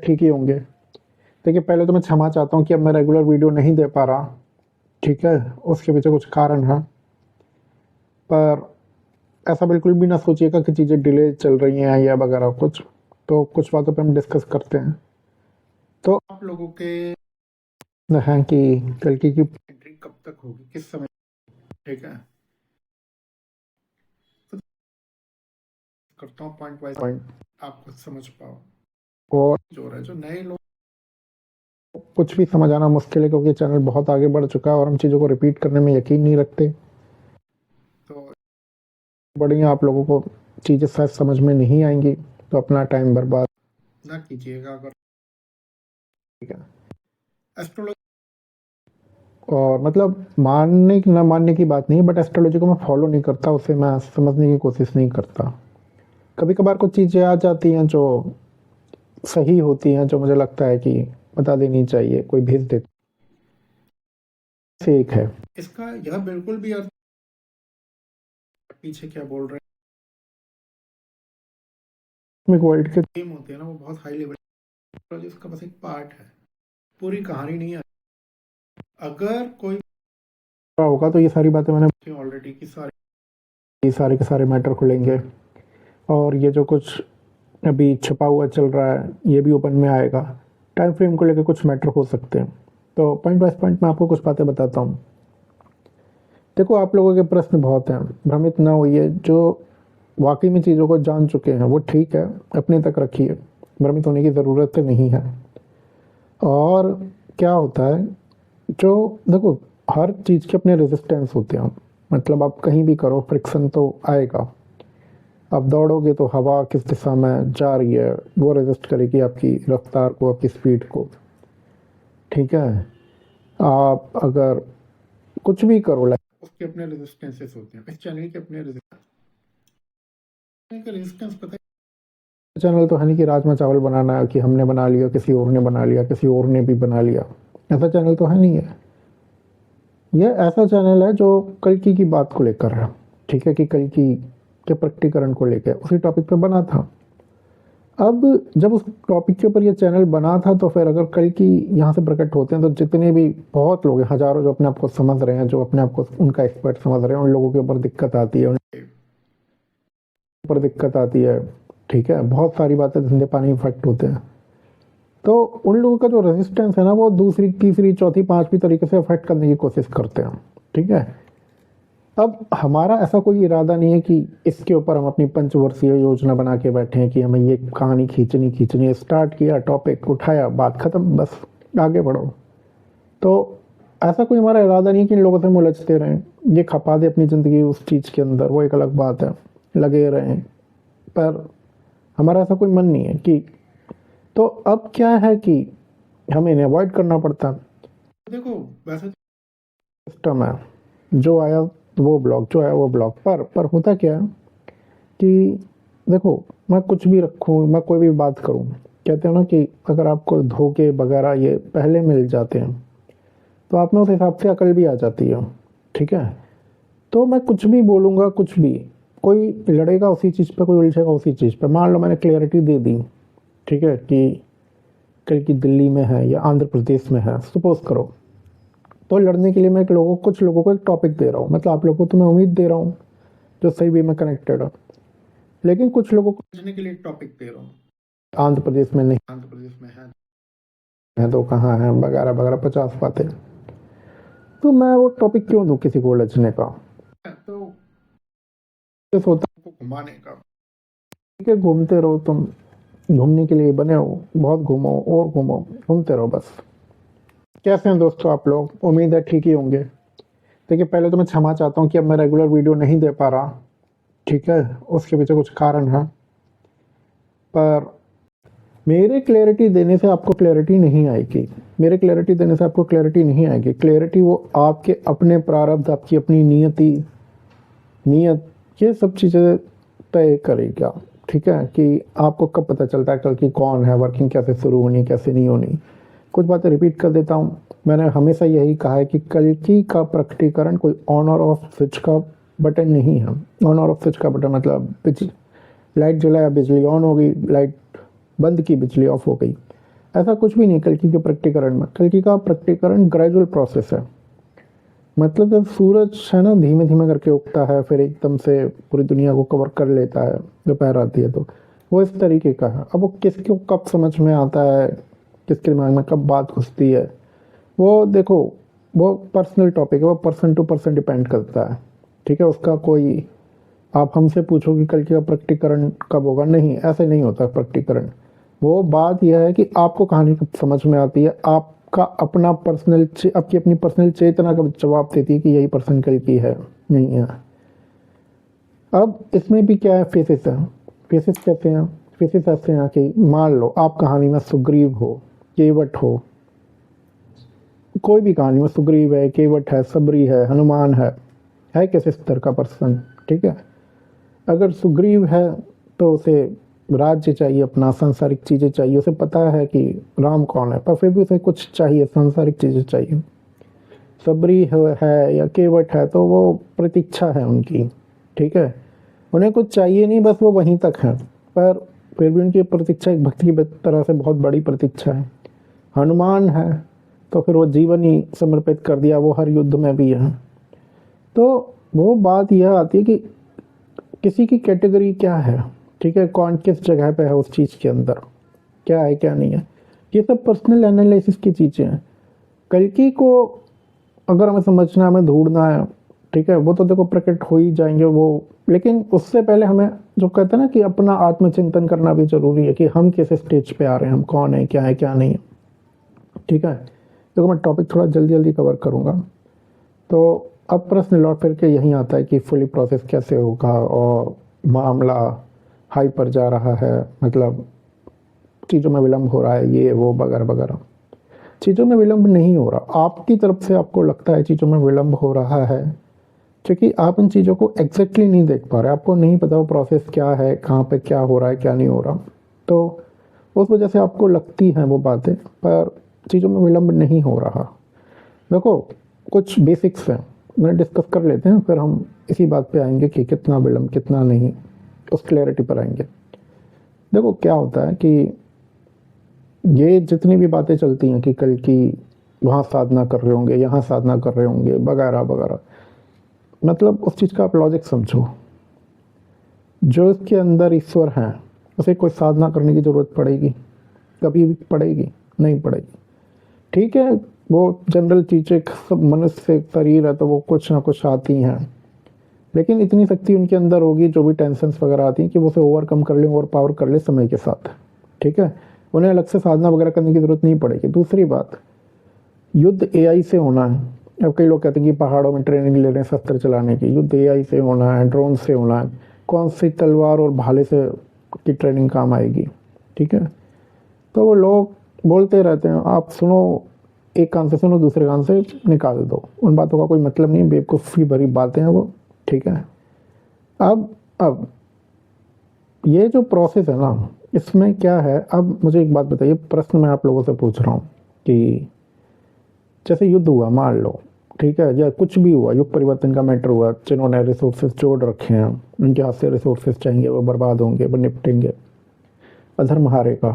ठीक ही होंगे। देखिए, पहले तो मैं क्षमा चाहता हूँ कि अब मैं रेगुलर वीडियो नहीं दे पा रहा, ठीक है? उसके पीछे कुछ कारण है। पर ऐसा बिल्कुल भी ना सोचिएगा कि चीज़ें डिले चल रही हैं या वगैरह कुछ। तो कुछ बातों पे हम डिस्कस करते हैं। तो आप लोगों के हैं कि कल्कि की एंट्री कब तक होगी, किस समय, ठीक है? तो करता हूँ पॉइंट वाइज पॉइंट, आप कुछ समझ पाओ। और जो रहा है, जो नए लोग कुछ भी समझ आना मुश्किल है क्योंकि चैनल बहुत आगे बढ़ चुका है और हम चीज़ों को रिपीट करने में यकीन नहीं रखते। तो बढ़िया, आप लोगों को चीज़ें शायद समझ में नहीं आएंगी, तो अपना टाइम बर्बाद ना कीजिएगा अगर, ठीक है? एस्ट्रोलॉजी और मतलब मानने ना मानने की बात नहीं है, बट एस्ट्रोलॉजी को मैं फॉलो नहीं करता, उसे मैं समझने की कोशिश नहीं करता। कभी कभार कुछ चीज़ें आ जाती हैं जो सही होती हैं, जो मुझे लगता है कि बता देनी चाहिए, कोई भेज दे से एक है। इसका यह बिल्कुल भी अर्थ पीछे क्या बोल रहे हैं, वर्ल्ड के गेम होते हैं ना, वो बहुत हाई लेवल, इसका बस एक पार्ट है, पूरी कहानी नहीं है। अगर कोई होगा तो ये सारी बातें मैंने ऑलरेडी की सारे के सारे मैटर खुलेंगे और ये जो कुछ अभी छपा हुआ चल रहा है ये भी ओपन में आएगा। टाइम फ्रेम को लेकर कुछ मैटर हो सकते हैं, तो पॉइंट वाइज पॉइंट मैं आपको कुछ बातें बताता हूँ। देखो, आप लोगों के प्रश्न बहुत हैं, भ्रमित ना होइए। जो वाकई में चीज़ों को जान चुके हैं वो ठीक है, अपने तक रखिए, भ्रमित होने की ज़रूरत नहीं है। और क्या होता है, जो देखो, हर चीज़ के अपने रेजिस्टेंस होते हैं। मतलब आप कहीं भी करो, फ्रिक्शन तो आएगा। आप दौड़ोगे तो हवा किस दिशा में जा रही है वो रेजिस्ट करेगी आपकी रफ्तार को, आपकी स्पीड को, ठीक है? आप अगर कुछ भी करो, लाइक उसके अपने रेजिस्टेंसेस होते हैं। इस चैनल के अपने रेजिस्टेंस पता है, चैनल तो है नहीं कि राजमा चावल बनाना है कि हमने बना लिया, किसी और ने बना लिया, किसी और ने भी बना लिया, ऐसा चैनल तो है नहीं है। यह ऐसा चैनल है जो कल्कि की बात को लेकर है, ठीक है? कि कल्कि के प्रकटीकरण को लेकर उसी टॉपिक पे बना था। अब जब उस टॉपिक के ऊपर ये चैनल बना था तो फिर अगर कल्कि यहाँ से प्रकट होते हैं तो जितने भी बहुत लोग हैं, हजारों, जो अपने आप को समझ रहे हैं, जो अपने आप को उनका एक्सपर्ट समझ रहे हैं, उन लोगों के ऊपर दिक्कत आती है, उनके ऊपर दिक्कत आती है, ठीक है? बहुत सारी बातें धंधे पानी इफेक्ट होते हैं। तो उन लोगों का जो रेजिस्टेंस है ना, वो दूसरी तीसरी चौथी पांचवी तरीके से अफेक्ट करने की कोशिश करते हैं, ठीक है? अब हमारा ऐसा कोई इरादा नहीं है कि इसके ऊपर हम अपनी पंचवर्षीय योजना बना के बैठे हैं कि हमें ये कहानी खींचनी है। स्टार्ट किया, टॉपिक उठाया, बात खत्म, बस आगे बढ़ो। तो ऐसा कोई हमारा इरादा नहीं है कि इन लोगों से हम उलझते रहें, ये खपा दे अपनी ज़िंदगी उस चीज़ के अंदर, वो एक अलग बात है, लगे रहें। पर हमारा ऐसा कोई मन नहीं है कि, तो अब क्या है कि हमें इन्हें अवॉइड करना पड़ता है। देखो, वैसे सिस्टम है, जो आया वो ब्लॉग, जो आया वो ब्लॉग। पर होता क्या है कि देखो, मैं कुछ भी रखूँ, मैं कोई भी बात करूँ, कहते हो ना कि अगर आपको धोखे वगैरह ये पहले मिल जाते हैं तो आप में उस हिसाब से अकल भी आ जाती है, ठीक है? तो मैं कुछ भी बोलूँगा, कुछ भी, कोई लड़ेगा उसी चीज़ पे, कोई उलझेगा उसी चीज़ पे। मान लो मैंने क्लियरिटी दे दी, ठीक है, कि कल की दिल्ली में है या आंध्र प्रदेश में है, सपोज करो, तो लड़ने के लिए मैं कुछ लोगों को एक टॉपिक दे रहा हूँ, मतलब आप लोगों को तो मैं उम्मीद दे रहा हूँ जो सही वे में कनेक्टेड है, लेकिन कुछ लोगों को समझने के लिए एक टॉपिक दे रहा हूँ। आंध्र प्रदेश में नहीं, आंध्र प्रदेश में है तो कहाँ है, वगैरह वगैरह 50 बातें। तो मैं वो टॉपिक क्यों दूँ किसी को उलझने का? तो सोचता हूँ घुमाने का, ठीक है? घूमते रहो, तुम घूमने के लिए बने हो, बहुत घूमो और घूमो, घूमते रहो बस। कैसे हैं दोस्तों आप लोग? उम्मीद है ठीक ही होंगे। देखिए, पहले तो मैं क्षमा चाहता हूँ कि अब मैं रेगुलर वीडियो नहीं दे पा रहा, ठीक है? उसके पीछे कुछ कारण है। पर मेरे क्लैरिटी देने से आपको क्लैरिटी नहीं आएगी, मेरे क्लैरिटी देने से आपको क्लैरिटी नहीं आएगी। क्लैरिटी वो आपके अपने प्रारब्ध, आपकी अपनी नीयत, ये सब चीज़ें तय करेगा, ठीक है? कि आपको कब पता चलता है कल की कौन है, वर्किंग कैसे शुरू होनी, कैसे नहीं होनी। कुछ बातें रिपीट कर देता हूँ। मैंने हमेशा यही कहा है कि कल्कि का प्रकटीकरण कोई ऑन और ऑफ स्विच का बटन नहीं है। ऑन और ऑफ स्विच का बटन मतलब बिजली, लाइट जलाया बिजली ऑन हो गई, लाइट बंद की बिजली ऑफ हो गई। ऐसा कुछ भी नहीं कल्कि के प्रकटीकरण में। कल्कि का प्रकटीकरण ग्रेजुअल प्रोसेस है। मतलब जब सूरज है ना धीमे धीमे करके उगता है, फिर एकदम से पूरी दुनिया को कवर कर लेता है दोपहर आती है, तो वो इस तरीके का है। अब वो किसको कब समझ में आता है, किसके दिमाग में कब बात घुसती है, वो देखो वो पर्सनल टॉपिक है, वो पर्सन टू पर्सन डिपेंड करता है। ठीक है, उसका कोई आप हमसे पूछो कि कल का प्रकटीकरण कब होगा, नहीं, ऐसे नहीं होता प्रकटीकरण। वो बात यह है कि आपको कहानी कब समझ में आती है, आपका अपना पर्सनल आपकी अपनी पर्सनल चेतना कब जवाब देती है कि यही पर्सन कल की है, नहीं है। अब इसमें भी क्या है, फेसेस है। फेसेस कहते हैं, फेसेस ऐसे हैं कि मान लो आप कहानी में सुग्रीव हो, केवट हो, कोई भी कहानी में सुग्रीव है, केवट है, सबरी है, हनुमान है किस स्तर का पर्सन। ठीक है, अगर सुग्रीव है तो उसे राज्य चाहिए, अपना सांसारिक चीज़ें चाहिए, उसे पता है कि राम कौन है, पर फिर भी उसे कुछ चाहिए, सांसारिक चीज़ें चाहिए। सबरी है या केवट है तो वो प्रतीक्षा है उनकी। ठीक है, उन्हें कुछ चाहिए नहीं, बस वो वहीं तक है, पर फिर भी उनकी प्रतीक्षा एक भक्ति की तरह से बहुत बड़ी प्रतीक्षा है। हनुमान है तो फिर वो जीवन ही समर्पित कर दिया, वो हर युद्ध में भी है। तो वो बात यह आती है कि किसी की कैटेगरी क्या है, ठीक है, कौन किस जगह पे है उस चीज़ के अंदर, क्या है क्या नहीं है, ये सब पर्सनल एनालिसिस की चीज़ें हैं। कल्कि को अगर हमें समझना है, हमें ढूंढना है, ठीक है, वो तो देखो प्रकट हो ही जाएंगे वो, लेकिन उससे पहले हमें जो कहते हैं ना कि अपना आत्मचिंतन करना भी जरूरी है कि हम किस स्टेज पे आ रहे हैं, हम कौन है, क्या नहीं है। ठीक है, देखो मैं टॉपिक थोड़ा जल्दी जल्दी कवर करूँगा। तो अब प्रश्न लौट फिर के यहीं आता है कि फुली प्रोसेस कैसे होगा, और मामला हाई पर जा रहा है, मतलब चीज़ों में विलम्ब हो रहा है, ये वो वगैरह वगैरह। चीज़ों में विलम्ब नहीं हो रहा, आपकी तरफ से आपको लगता है चीज़ों में विलम्ब हो रहा है, क्योंकि आप इन चीज़ों को एग्जैक्टली नहीं देख पा रहे, आपको नहीं पता वो प्रोसेस क्या है, कहाँ पे क्या हो रहा है, क्या नहीं हो रहा। तो उस वजह से आपको लगती हैं वो बातें, पर चीज़ों में विलम्ब नहीं हो रहा। देखो कुछ बेसिक्स हैं, मैं डिस्कस कर लेते हैं, फिर हम इसी बात पे आएंगे कि कितना विलम्ब कितना नहीं, उस क्लैरिटी पर आएंगे। देखो क्या होता है कि ये जितनी भी बातें चलती हैं कि कल की वहाँ साधना कर रहे होंगे, यहाँ साधना कर रहे होंगे, वगैरह वगैरह, मतलब उस चीज़ का आप लॉजिक समझो। जो इसके अंदर ईश्वर हैं उसे कोई साधना करने की ज़रूरत पड़ेगी, कभी भी पड़ेगी नहीं पड़ेगी। ठीक है, वो जनरल चीज़ें, सब मनुष्य शरीर है तो वो कुछ ना कुछ आती हैं, लेकिन इतनी शक्ति उनके अंदर होगी जो भी टेंशन्स वगैरह आती हैं कि वो उसे ओवरकम कर ले, ओवर पावर कर ले समय के साथ। ठीक है, उन्हें अलग से साधना वगैरह करने की ज़रूरत नहीं पड़ेगी। दूसरी बात, युद्ध एआई से होना है। अब कई लोग कहते हैं कि पहाड़ों में ट्रेनिंग ले रहे हैं शस्त्र चलाने की, युद्ध एआई से होना है, ड्रोन से होना है, कौन सी तलवार और भाले से की ट्रेनिंग काम आएगी। ठीक है, तो वो लोग बोलते रहते हैं, आप सुनो, एक कान से सुनो दूसरे कान से निकाल दो, उन बातों का कोई मतलब नहीं, बेवकूफ़ी भरी बातें हैं वो। ठीक है, अब ये जो प्रोसेस है ना, इसमें क्या है, अब मुझे एक बात बताइए, प्रश्न मैं आप लोगों से पूछ रहा हूँ कि जैसे युद्ध हुआ मान लो, ठीक है, या कुछ भी हुआ, युग परिवर्तन का मैटर हुआ, जिन्होंने रिसोर्सेज जोड़ रखे हैं उनके हाथ से रिसोर्सेज चाहिए, वो बर्बाद होंगे, वो निपटेंगे, अधर्म हारेगा।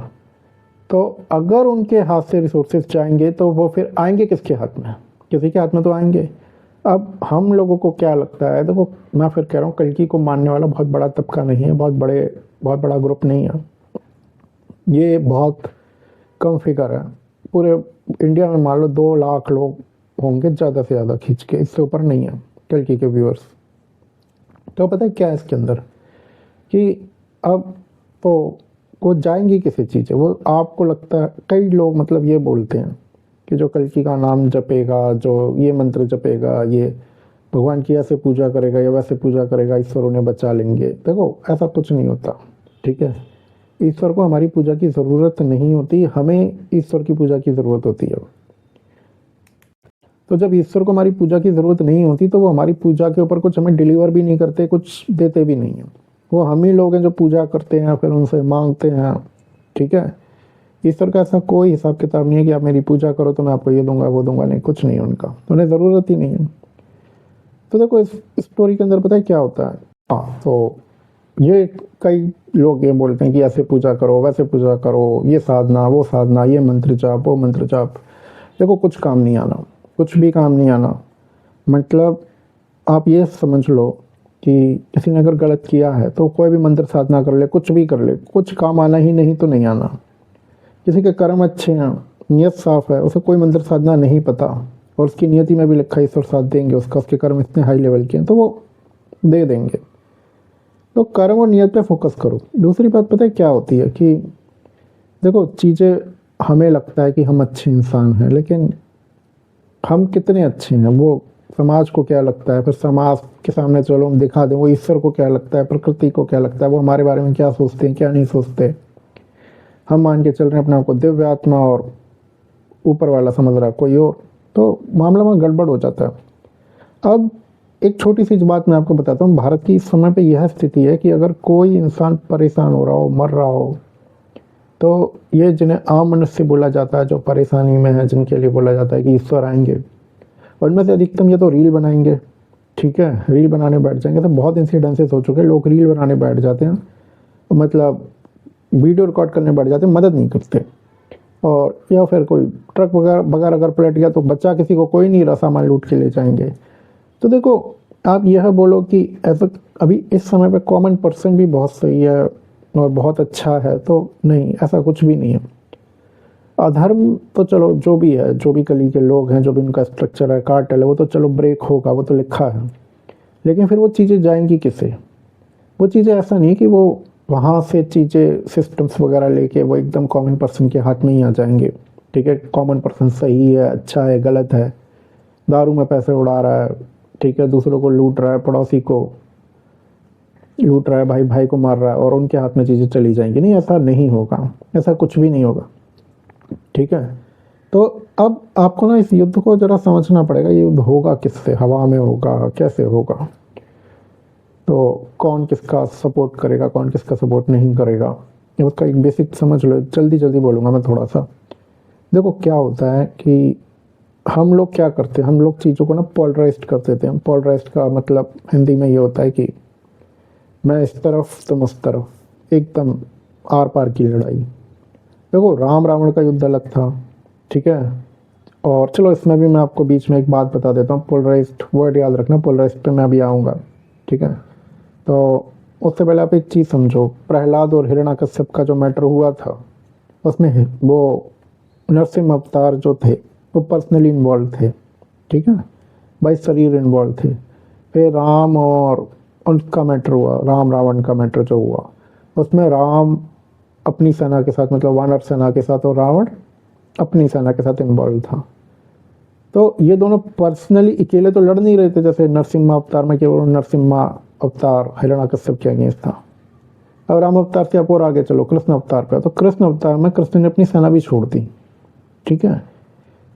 तो अगर उनके हाथ से रिसोर्सेज जाएंगे तो वो फिर आएंगे किसके हाथ में, किसी के हाथ में तो आएंगे। अब हम लोगों को क्या लगता है, देखो मैं फिर कह रहा हूँ कल्कि को मानने वाला बहुत बड़ा तबका नहीं है, बहुत बड़ा ग्रुप नहीं है, ये बहुत कम फिगर है। पूरे इंडिया में मान लो 2 लाख लोग होंगे ज़्यादा से ज़्यादा खींच के, इससे ऊपर नहीं है कल्कि के व्यूअर्स। तो पता है क्या है इसके अंदर कि अब तो वो जाएंगी किसी चीज़ है, वो आपको लगता है, कई लोग मतलब ये बोलते हैं कि जो कल्कि का नाम जपेगा, जो ये मंत्र जपेगा, ये भगवान की ऐसे पूजा करेगा या वैसे पूजा करेगा, ईश्वर उन्हें बचा लेंगे। देखो ऐसा कुछ नहीं होता। ठीक है, ईश्वर को हमारी पूजा की ज़रूरत नहीं होती, हमें ईश्वर की पूजा की ज़रूरत होती है। तो जब ईश्वर को हमारी पूजा की ज़रूरत नहीं होती तो वो हमारी पूजा के ऊपर कुछ हमें डिलीवर भी नहीं करते, कुछ देते भी नहीं हैं। वो हम ही लोग हैं जो पूजा करते हैं, फिर उनसे मांगते हैं। ठीक है, ईश्वर का ऐसा कोई हिसाब किताब नहीं है कि आप मेरी पूजा करो तो मैं आपको ये दूंगा वो दूंगा, नहीं, कुछ नहीं है उनका, तो उन्हें ज़रूरत ही नहीं है। तो देखो इस स्टोरी के अंदर पता है क्या होता है, हाँ, तो ये कई लोग ये बोलते हैं कि ऐसे पूजा करो, वैसे पूजा करो, ये साधना, वो साधना, ये मंत्र जाप, वो मंत्र जाप। देखो कुछ काम नहीं आना, कुछ भी काम नहीं आना। मतलब आप ये समझ लो कि किसी ने अगर गलत किया है तो कोई भी मंत्र साधना कर ले, कुछ भी कर ले, कुछ काम आना ही नहीं तो नहीं आना। किसी के कर्म अच्छे हैं, नियत साफ है, उसे कोई मंत्र साधना नहीं पता और उसकी नियति में भी लिखा ईश्वर साथ देंगे उसका, उसके कर्म इतने हाई लेवल के हैं तो वो दे देंगे। तो कर्म और नियत पे फोकस करो। दूसरी बात पता है क्या होती है कि देखो चीज़ें, हमें लगता है कि हम अच्छे इंसान हैं, लेकिन हम कितने अच्छे हैं वो समाज को क्या लगता है, फिर समाज के सामने चलो हम दिखा दें वो ईश्वर को क्या लगता है, प्रकृति को क्या लगता है, वो हमारे बारे में क्या सोचते हैं क्या नहीं सोचते। हम मान के चल रहे हैं अपने आप को दिव्य आत्मा और ऊपर वाला समझ रहा है कोई और, तो मामला में गड़बड़ हो जाता है। अब एक छोटी सी बात मैं आपको बताता हूँ। भारत की इस समय पे यह स्थिति है कि अगर कोई इंसान परेशान हो रहा हो, मर रहा हो, तो ये जिन्हें आम मनुष्य बोला जाता है, जो परेशानी में है, जिनके लिए बोला जाता है कि ईश्वर आएंगे, और इनमें से अधिकतम ये तो रील बनाएंगे। ठीक है, रील बनाने बैठ जाएंगे। तो बहुत इंसिडेंसेस हो चुके हैं, लोग रील बनाने बैठ जाते हैं, मतलब वीडियो रिकॉर्ड करने बैठ जाते हैं, मदद नहीं करते। और या फिर कोई ट्रक वगैरह वगैरह अगर पलट गया तो बच्चा किसी को कोई नहीं रहा, सामान लूट के ले जाएंगे। तो देखो आप यह बोलो कि ऐसा अभी इस समय पे कॉमन पर्सन भी बहुत सही है और बहुत अच्छा है, तो नहीं, ऐसा कुछ भी नहीं है। अधर्म तो चलो जो भी है, जो भी कली के लोग हैं, जो भी उनका स्ट्रक्चर है, कार्टेल है, वो तो चलो ब्रेक होगा, वो तो लिखा है। लेकिन फिर वो चीज़ें जाएंगी किसे? वो चीज़ें ऐसा नहीं कि वो वहाँ से चीज़ें सिस्टम्स वगैरह लेके वो एकदम कॉमन पर्सन के हाथ में ही आ जाएंगे। ठीक है, कॉमन पर्सन सही है, अच्छा है, गलत है, दारू में पैसे उड़ा रहा है, ठीक है, दूसरों को लूट रहा है, पड़ोसी को लूट रहा है, भाई भाई को मार रहा है, और उनके हाथ में चीज़ें चली जाएंगी। नहीं, ऐसा नहीं होगा, ऐसा कुछ भी नहीं होगा। ठीक है, तो अब आपको ना इस युद्ध को ज़रा समझना पड़ेगा। ये युद्ध होगा किससे, हवा में होगा, कैसे होगा, तो कौन किसका सपोर्ट करेगा, कौन किसका सपोर्ट नहीं करेगा, ये उसका एक बेसिक समझ लो। जल्दी जल्दी बोलूँगा मैं थोड़ा सा। देखो क्या होता है कि हम लोग क्या करते हैं, हम लोग चीज़ों को ना पोलराइज्ड कर देते हैं। पोलराइज्ड का मतलब हिंदी में ये होता है कि मैं इस तरफ तुम उस तरफ, एकदम आर पार की लड़ाई। देखो राम रावण का युद्ध अलग था, ठीक है। और चलो इसमें भी मैं आपको बीच में एक बात बता देता हूँ, पोलराइज्ड वर्ड याद रखना, पोलराइज्ड पे मैं अभी आऊँगा, ठीक है। तो उससे पहले आप एक चीज़ समझो, प्रहलाद और हिरण्यकश्यप का जो मैटर हुआ था, उसमें वो नरसिंह अवतार जो थे वो पर्सनली इन्वॉल्व थे, ठीक है, भाई शरीर इन्वॉल्व थे। फिर राम और उनका मैटर हुआ, राम रावण का मैटर जो हुआ, उसमें राम अपनी सेना के साथ, मतलब वानर सेना के साथ, और रावण अपनी सेना के साथ इन्वॉल्व था। तो ये दोनों पर्सनली अकेले तो लड़ नहीं रहे थे, जैसे नरसिम्हा अवतार में केवल नरसिम्हा अवतार हिरण्यकश्यप के अगेंस्ट था। अब राम अवतार से आप और आगे चलो, कृष्ण अवतार पे, तो कृष्ण अवतार में कृष्ण ने अपनी सेना भी छोड़ दी, ठीक है।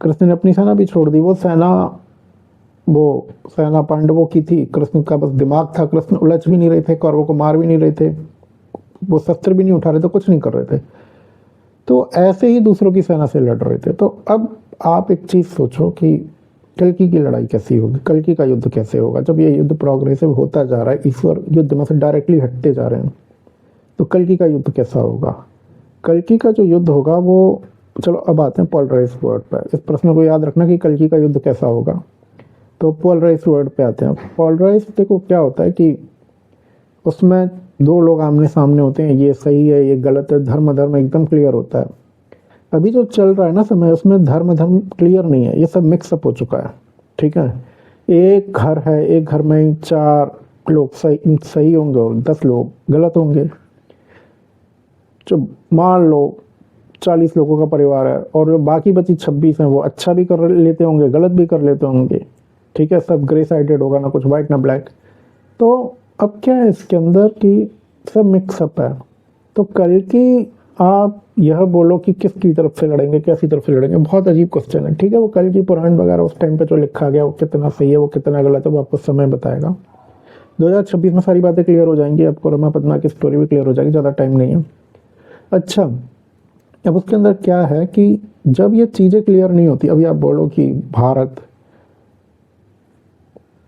कृष्ण ने अपनी सेना भी छोड़ दी। वो सेना पांडवों की थी, कृष्ण का बस दिमाग था। कृष्ण उलझ भी नहीं रहे थे, कौरवों को मार भी नहीं रहे थे, वो शस्त्र भी नहीं उठा रहे थे, कुछ नहीं कर रहे थे। तो ऐसे ही दूसरों की सेना से लड़ रहे थे। तो अब आप एक चीज़ सोचो कि कल्कि की लड़ाई कैसी होगी, कल्कि का युद्ध कैसे होगा। जब ये युद्ध प्रोग्रेसिव होता जा रहा है, ईश्वर युद्ध में से डायरेक्टली हटते जा रहे हैं, तो कल्कि का युद्ध कैसा होगा? कल्कि का जो युद्ध होगा वो, चलो अब आते हैं पोलराइज वर्ड पर। इस प्रश्न को याद रखना कि कल्कि का युद्ध कैसा होगा। तो पोलराइज वर्ड पे आते हैं। पोलराइज देखो क्या होता है कि उसमें दो लोग आमने सामने होते हैं, ये सही है ये गलत है, धर्म धर्म एकदम क्लियर होता है। अभी जो चल रहा है ना समय, उसमें धर्म धर्म क्लियर नहीं है, ये सब मिक्सअप हो चुका है, ठीक है। एक घर है, एक घर में 4 लोग सही होंगे और 10 लोग गलत होंगे। जो मान लो 40 लोगों का परिवार है और जो बाकी बची 26 हैं, वो अच्छा भी कर लेते होंगे, गलत भी कर लेते होंगे, ठीक है। सब ग्रे साइडेड होगा, ना कुछ वाइट ना ब्लैक। तो अब क्या है इसके अंदर कि सब मिक्सअप है। तो कल की आप यह बोलो कि किसकी तरफ से लड़ेंगे, कैसी तरफ से लड़ेंगे, बहुत अजीब क्वेश्चन है, ठीक है। वो कल की पुराण वगैरह उस टाइम पे जो लिखा गया वो कितना सही है, वो कितना गलत है, वो आपको समय बताएगा। 2026 में सारी बातें क्लियर हो जाएंगी, आपको रमा पद्मा की स्टोरी भी क्लियर हो जाएगी, ज़्यादा टाइम नहीं है। अच्छा, अब उसके अंदर क्या है कि जब ये चीज़ें क्लियर नहीं होती, अभी आप बोलो कि भारत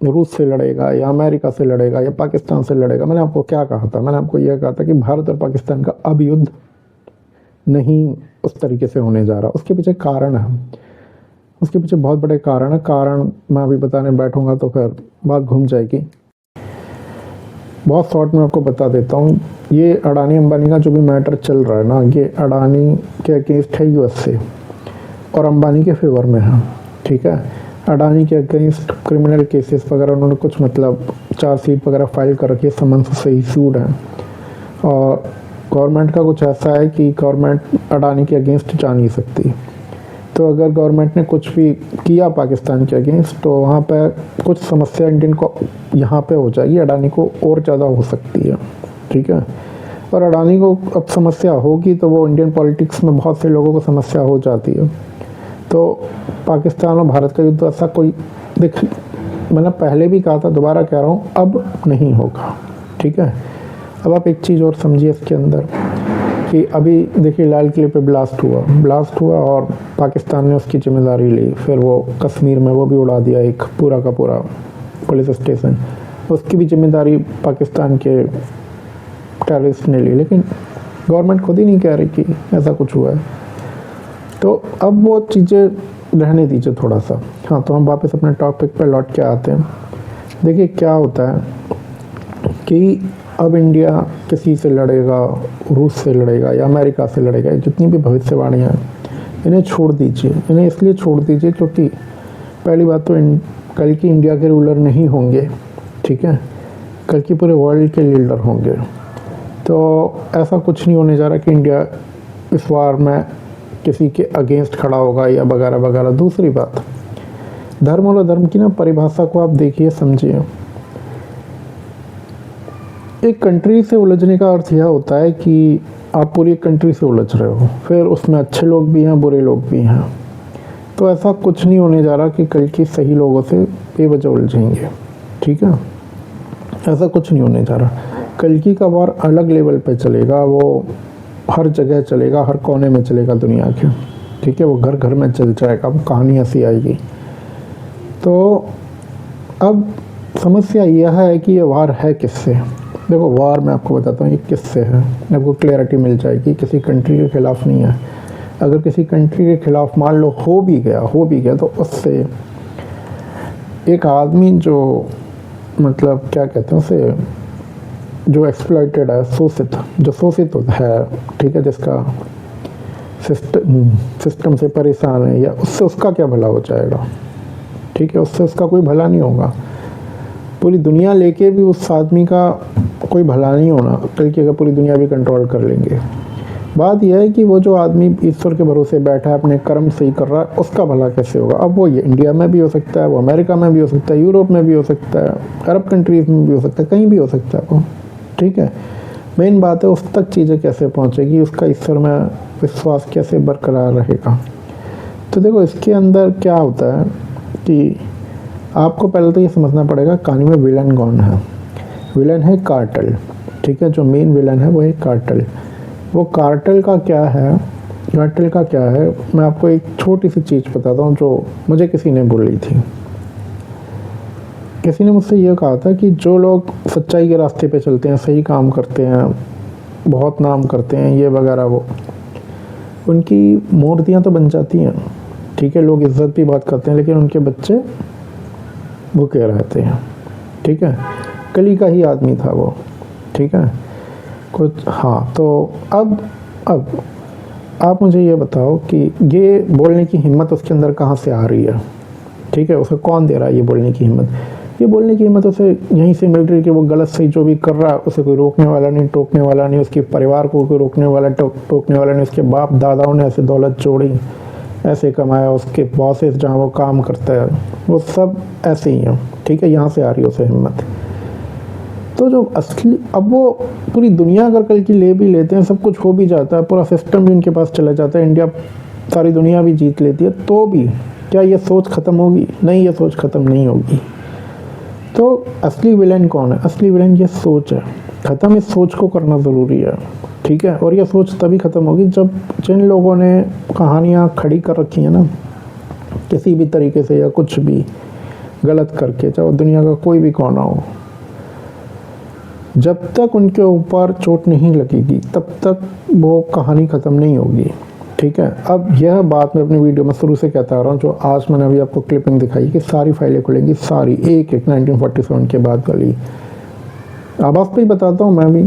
रूस से लड़ेगा या अमेरिका से लड़ेगा या पाकिस्तान से लड़ेगा। मैंने आपको क्या कहा था? मैंने आपको यह कहा था कि भारत और पाकिस्तान का अब युद्ध नहीं उस तरीके से होने जा रहा। उसके पीछे कारण है, उसके पीछे बहुत बड़े कारण है। कारण मैं अभी बताने बैठूंगा तो फिर बात घूम जाएगी। बहुत शॉर्ट में आपको बता देता हूँ। ये अडानी अंबानी का जो भी मैटर चल रहा है ना, ये अडानी के अगेंस्ट है यूएस से और अंबानी के फेवर में है, ठीक है। अडानी के अगेंस्ट क्रिमिनल केसेस वगैरह उन्होंने कुछ मतलब चार्जशीट वगैरह फाइल कर रखी है, समन से इशूड है। और गवर्नमेंट का कुछ ऐसा है कि गवर्नमेंट अडानी के अगेंस्ट जा नहीं सकती। तो अगर गवर्नमेंट ने कुछ भी किया पाकिस्तान के अगेंस्ट तो वहाँ पे कुछ समस्या इंडियन को यहाँ पे हो जाएगी, अडानी को और ज़्यादा हो सकती है, ठीक है। और अडानी को अब समस्या होगी तो वो इंडियन पॉलिटिक्स में बहुत से लोगों को समस्या हो जाती है। तो पाकिस्तान और भारत का युद्ध ऐसा कोई देख, मैंने पहले भी कहा था, दोबारा कह रहा हूँ, अब नहीं होगा, ठीक है। अब आप एक चीज़ और समझिए इसके अंदर कि अभी देखिए लाल किले पे ब्लास्ट हुआ और पाकिस्तान ने उसकी जिम्मेदारी ली। फिर वो कश्मीर में वो भी उड़ा दिया एक पूरा का पूरा पुलिस स्टेशन, उसकी भी जिम्मेदारी पाकिस्तान के टेररिस्ट ने ली। लेकिन गवर्नमेंट खुद ही नहीं कह रही कि ऐसा कुछ हुआ है। तो अब वो चीज़ें रहने दीजिए थोड़ा सा। हाँ, तो हम वापस अपने टॉपिक पे लौट के आते हैं। देखिए क्या होता है कि अब इंडिया किसी से लड़ेगा, रूस से लड़ेगा या अमेरिका से लड़ेगा, जितनी भी भविष्यवाणियाँ हैं इन्हें छोड़ दीजिए। इन्हें इसलिए छोड़ दीजिए क्योंकि पहली बात तो कल की इंडिया के रूलर नहीं होंगे, ठीक है, कल की पूरे वर्ल्ड के लीडर होंगे। तो ऐसा कुछ नहीं होने जा रहा कि इंडिया इस वार में किसी के अगेंस्ट खड़ा होगा या वगैरह वगैरह। दूसरी बात, धर्म और अधर्म की ना परिभाषा को आप देखिए, समझिए। एक कंट्री से उलझने का अर्थ यह होता है कि आप पूरी कंट्री से उलझ रहे हो, फिर उसमें अच्छे लोग भी हैं, बुरे लोग भी हैं। तो ऐसा कुछ नहीं होने जा रहा कि कल की सही लोगों से बेवजह उलझेंगे, ठीक है, ऐसा कुछ नहीं होने जा रहा। कल की का वार अलग लेवल पे चलेगा, वो हर जगह चलेगा, हर कोने में चलेगा दुनिया के, ठीक है, वो घर घर में चल जाएगा, वो कहानी ऐसी आएगी। तो अब समस्या यह है कि ये वार है किससे। देखो, वार मैं आपको बताता हूँ ये किससे है, आपको क्लैरिटी मिल जाएगी। किसी कंट्री के खिलाफ नहीं है। अगर किसी कंट्री के खिलाफ मान लो हो भी गया तो उससे एक आदमी जो मतलब क्या कहते हैं उसे, जो एक्सप्लॉइटेड है, शोषित है, ठीक है, जिसका सिस्टम से परेशान है, या उससे उसका क्या भला हो जाएगा, ठीक है, उससे उसका कोई भला नहीं होगा। पूरी दुनिया लेके भी उस आदमी का कोई भला नहीं होना, कल की अगर पूरी दुनिया भी कंट्रोल कर लेंगे। बात यह है कि वो जो आदमी ईश्वर के भरोसे बैठा है, अपने कर्म सही कर रहा है, उसका भला कैसे होगा। अब वो ये इंडिया में भी हो सकता है, वो अमेरिका में भी हो सकता है, यूरोप में भी हो सकता है, अरब कंट्रीज़ में भी हो सकता है, कहीं भी हो सकता है वो, ठीक है। मेन बात है उस तक चीज़ें कैसे पहुँचेगी, उसका ईश्वर में विश्वास कैसे बरकरार रहेगा। तो देखो, इसके अंदर क्या होता है कि आपको पहले तो ये समझना पड़ेगा कहानी में विलन कौन है। विलन है कार्टेल, ठीक है, जो मेन विलन है वो है कार्टेल। वो कार्टेल का क्या है, मैं आपको एक छोटी सी चीज़ बताता हूँ जो मुझे किसी ने बोली थी। किसी ने मुझसे ये कहा था कि जो लोग सच्चाई के रास्ते पे चलते हैं, सही काम करते हैं, बहुत नाम करते हैं, ये वगैरह, वो उनकी मूर्तियाँ तो बन जाती हैं, ठीक है, लोग इज्जत भी बहुत करते हैं, लेकिन उनके बच्चे भूखे रहते हैं, ठीक है। कली का ही आदमी था वो, ठीक है, कुछ। हाँ, तो अब आप मुझे ये बताओ कि ये बोलने की हिम्मत उसके अंदर कहाँ से आ रही है, ठीक है, उसे कौन दे रहा है ये बोलने की हिम्मत। ये बोलने की हिम्मत उसे यहीं से मिल रही है कि वो गलत सही जो भी कर रहा है उसे कोई रोकने वाला नहीं, टोकने वाला नहीं, उसके परिवार को कोई रोकने वाला टोकने वाला नहीं। उसके बाप दादाओं ने ऐसे दौलत जोड़ी, ऐसे कमाया, उसके बॉसेस जहाँ वो काम करता है वो सब ऐसे ही हैं, ठीक है, यहाँ से आ रही है उसे हिम्मत। तो जो असली, अब वो पूरी दुनिया अगर कल की ले भी लेते हैं, सब कुछ हो भी जाता है, पूरा सिस्टम भी उनके पास चला जाता है, इंडिया सारी दुनिया भी जीत लेती है, तो भी क्या ये सोच ख़त्म होगी? नहीं, ये सोच ख़त्म नहीं होगी। तो असली विलेन कौन है? असली विलेन ये सोच है। ख़त्म इस सोच को करना ज़रूरी है, ठीक है। और ये सोच तभी ख़त्म होगी जब जिन लोगों ने कहानियाँ खड़ी कर रखी हैं ना किसी भी तरीके से या कुछ भी, गलत करके, चाहे वो दुनिया का कोई भी कोना हो, जब तक उनके ऊपर चोट नहीं लगेगी तब तक वो कहानी ख़त्म नहीं होगी। ठीक है, अब यह बात मैं अपनी वीडियो में शुरू से कहता आ रहा हूँ, जो आज मैंने अभी आपको क्लिपिंग दिखाई कि सारी फाइलें खुलेंगी, सारी एक एक 1947 के बाद वाली। अब आप पे ही बताता हूँ मैं भी।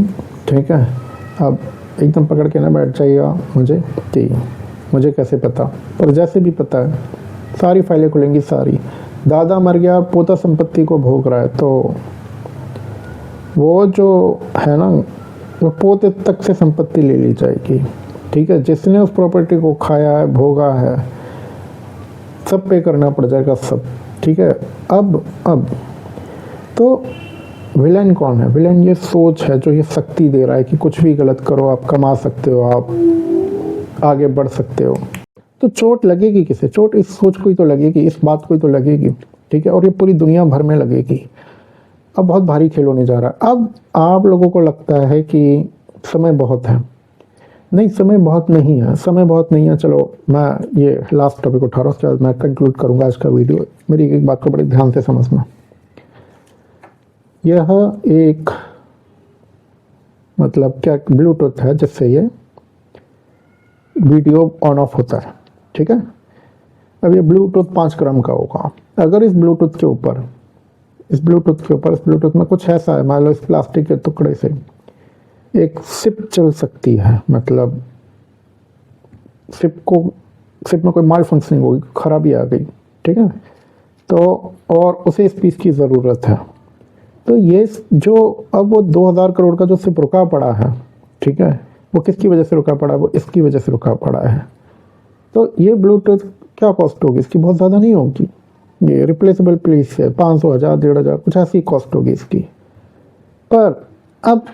ठीक है, अब एकदम पकड़ के ना बैठ जाइएगा मुझे कि मुझे कैसे पता, पर जैसे भी पता है सारी फाइलें खुलेंगी सारी। दादा मर गया, पोता संपत्ति को भोग रहा है, तो वो जो है ना, वो पोते तक से संपत्ति ले ली जाएगी। ठीक है, जिसने उस प्रॉपर्टी को खाया है, भोगा है, सब पे करना पड़ जाएगा सब। ठीक है, अब तो विलेन कौन है? विलेन ये सोच है जो ये शक्ति दे रहा है कि कुछ भी गलत करो आप कमा सकते हो, आप आगे बढ़ सकते हो। तो चोट लगेगी किसे? चोट इस सोच को ही तो लगेगी, इस बात को ही तो लगेगी। ठीक है, और ये पूरी दुनिया भर में लगेगी। अब बहुत भारी खेल होने जा रहा है। अब आप लोगों को लगता है कि समय बहुत है, नहीं समय बहुत नहीं है, समय बहुत नहीं है। चलो मैं ये लास्ट टॉपिक उठा रहा हूँ, उसके बाद मैं कंक्लूड करूँगा आज का वीडियो। मेरी एक बात को बड़े ध्यान से समझना, यह एक मतलब क्या ब्लूटूथ है जिससे ये वीडियो ऑन ऑफ होता है। ठीक है, अब ये ब्लूटूथ 5 ग्राम का होगा। अगर इस ब्लूटूथ के ऊपर इस ब्लूटूथ में कुछ ऐसा है, मान लो इस प्लास्टिक के टुकड़े से एक सिप चल सकती है, मतलब सिप में कोई माल फंक्शनिंग होगी, खराबी आ गई। ठीक है, तो और उसे इस पीस की ज़रूरत है, तो ये जो अब वो 2000 करोड़ का जो सिप रुका पड़ा है, ठीक है, वो किसकी वजह से रुका पड़ा है? वो इसकी वजह से रुका पड़ा है। तो ये ब्लूटूथ क्या कॉस्ट होगी इसकी? बहुत ज़्यादा नहीं होगी, ये रिप्लेसेबल पीस है, 500, 1000, 1500 कुछ ऐसी कॉस्ट होगी इसकी। पर अब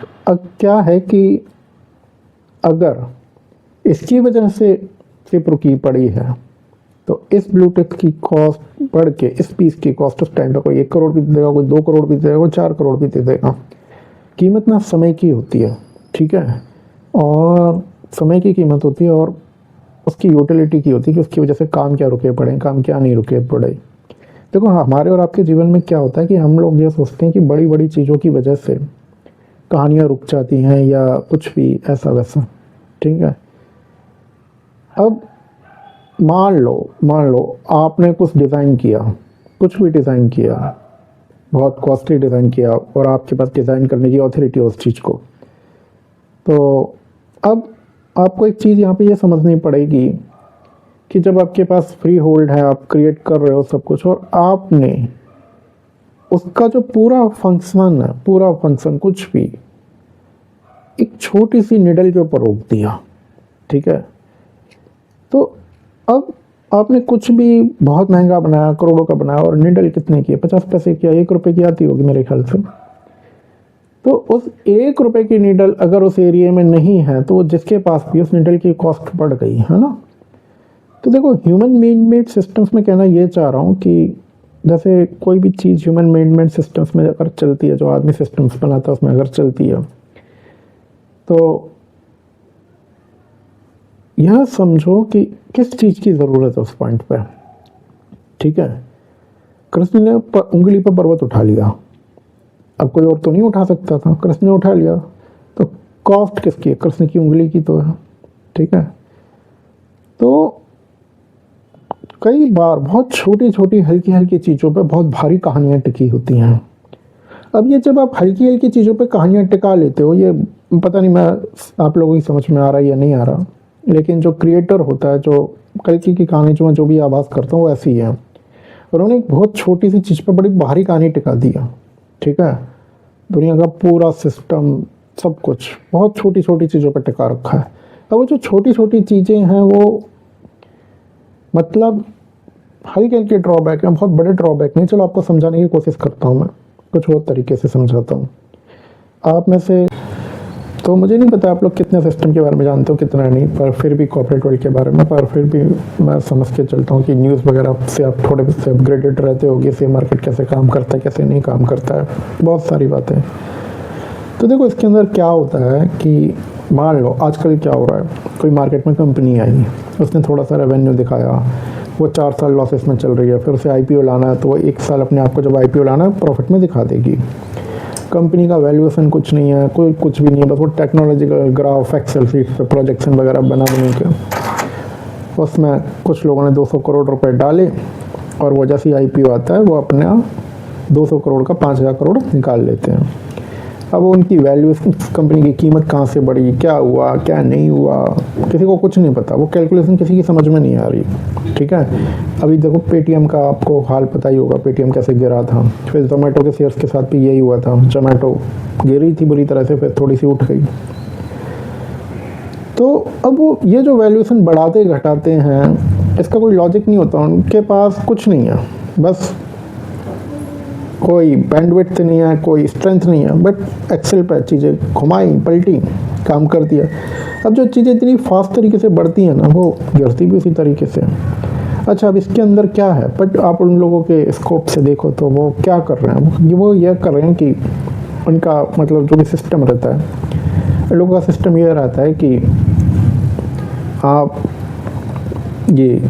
क्या है कि अगर इसकी वजह से सिप रुकी पड़ी है, तो इस ब्लूटूथ की कॉस्ट बढ़ के इस पीस की कॉस्ट उस टाइम पे कोई 1 करोड़ भी दे देगा, कोई 2 करोड़ भी दे देगा, कोई 4 करोड़ भी दे देगा। कीमत ना समय की होती है। ठीक है, और समय की कीमत होती है और उसकी यूटिलिटी की होती है कि उसकी वजह से काम क्या रुके पड़े, काम क्या नहीं रुके पड़े। देखो हमारे और आपके जीवन में क्या होता है कि हम लोग ये सोचते हैं कि बड़ी बड़ी चीज़ों की वजह से कहानियाँ रुक जाती हैं या कुछ भी ऐसा वैसा। ठीक है, अब मान लो आपने कुछ डिज़ाइन किया, कुछ भी डिज़ाइन किया, बहुत कॉस्टली डिज़ाइन किया, और आपके पास डिज़ाइन करने की ऑथोरिटी है उस चीज़ को। तो अब आपको एक चीज़ यहाँ पे ये समझनी पड़ेगी कि जब आपके पास फ्री होल्ड है, आप क्रिएट कर रहे हो सब कुछ, और आपने उसका जो पूरा फंक्शन कुछ भी एक छोटी सी निडल के ऊपर रोक दिया। ठीक है, तो अब आपने कुछ भी बहुत महंगा बनाया, करोड़ों का बनाया, और निडल कितने की है? 50 पैसे की, 1 रुपए की आती होगी मेरे ख्याल से। तो उस 1 रुपए की नीडल अगर उस एरिया में नहीं है, तो जिसके पास भी उस नीडल की कॉस्ट बढ़ गई है ना। तो देखो ह्यूमन मेड सिस्टम्स में कहना ये चाह रहा हूँ कि जैसे कोई भी चीज़ ह्यूमन मेड सिस्टम्स में अगर चलती है, जो आदमी सिस्टम्स बनाता है उसमें अगर चलती है, तो यह समझो कि किस चीज़ की ज़रूरत है उस पॉइंट पर। ठीक है, कृष्ण ने उंगली पर पर्वत उठा लिया, अब कोई और तो नहीं उठा सकता था, कृष्ण ने उठा लिया, तो कॉस्ट किसकी है? कृष्ण की उंगली की तो है। ठीक है, तो कई बार बहुत छोटी छोटी हल्की हल्की चीज़ों पे बहुत भारी कहानियाँ टिकी होती हैं। अब ये जब आप हल्की हल्की चीज़ों पे कहानियाँ टिका लेते हो, ये पता नहीं मैं आप लोगों की समझ में आ रहा है या नहीं आ रहा, लेकिन जो क्रिएटर होता है, जो कल्कि की कहानी जो मैं जो भी आभास करता हूँ वो ऐसी है। उन्होंने एक बहुत छोटी सी चीज़ पर बड़ी भारी कहानी टिका दिया। ठीक है, दुनिया का पूरा सिस्टम सब कुछ बहुत छोटी छोटी चीज़ों पर टिका रखा है। अब वो जो छोटी छोटी चीज़ें हैं वो मतलब हल्के हल्के ड्रॉबैक हैं, बहुत बड़े ड्रॉबैक नहीं। चलो आपको समझाने की कोशिश करता हूँ, मैं कुछ और तरीके से समझाता हूँ। आप में से तो मुझे नहीं पता आप लोग कितने सिस्टम के बारे में जानते हो, कितना नहीं, पर फिर भी कॉर्पोरेट वर्ल्ड के बारे में, पर फिर भी मैं समझ के चलता हूँ कि न्यूज़ वगैरह से आप थोड़े से अपग्रेडेड रहते होगे, शेयर मार्केट कैसे काम करता है, कैसे नहीं काम करता है, बहुत सारी बातें। तो देखो इसके अंदर क्या होता है कि मान लो आजकल क्या हो रहा है, कोई मार्केट में कंपनी आई, उसने थोड़ा सा रेवेन्यू दिखाया, वो 4 साल लॉसेस में चल रही है, फिर उसे आईपीओ लाना है तो वो 1 साल अपने आप को जब आईपीओ लाना है प्रॉफिट में दिखा देगी। कंपनी का वैल्यूएशन कुछ नहीं है, कोई कुछ भी नहीं है, बस वो टेक्नोलॉजिकल ग्राफ एक्सेल शीट पे प्रोजेक्शन वगैरह बना के उसमें कुछ लोगों ने 200 करोड़ रुपए डाले और वो जैसे ही आईपीओ आता है वो अपना 200 करोड़ का 5000 करोड़ निकाल लेते हैं। अब उनकी वैल्यू, कंपनी की कीमत कहाँ से बढ़ी, क्या हुआ क्या नहीं हुआ, किसी को कुछ नहीं पता, वो कैलकुलेशन किसी की समझ में नहीं आ रही। ठीक है, अभी देखो पेटीएम का आपको हाल पता ही होगा, पेटीएम कैसे गिरा था, फिर जोमेटो के शेयर्स के साथ भी यही हुआ था, जोमेटो गिरी थी बुरी तरह से, फिर थोड़ी सी उठ गई। तो अब वो ये जो वैल्यूएशन बढ़ाते घटाते हैं इसका कोई लॉजिक नहीं होता, उनके पास कुछ नहीं है, बस कोई बैंडविड्थ नहीं है, कोई स्ट्रेंथ नहीं है, बट एक्सेल पर चीज़ें घुमाई पलटी काम कर दिया। अब जो चीज़ें इतनी फास्ट तरीके से बढ़ती हैं ना वो गिरती भी उसी तरीके से। अच्छा, अब इसके अंदर क्या है, बट आप उन लोगों के स्कोप से देखो तो वो क्या कर रहे हैं, वो ये कर रहे हैं कि उनका मतलब जो भी सिस्टम रहता है, लोगों का सिस्टम ये रहता है कि आप ये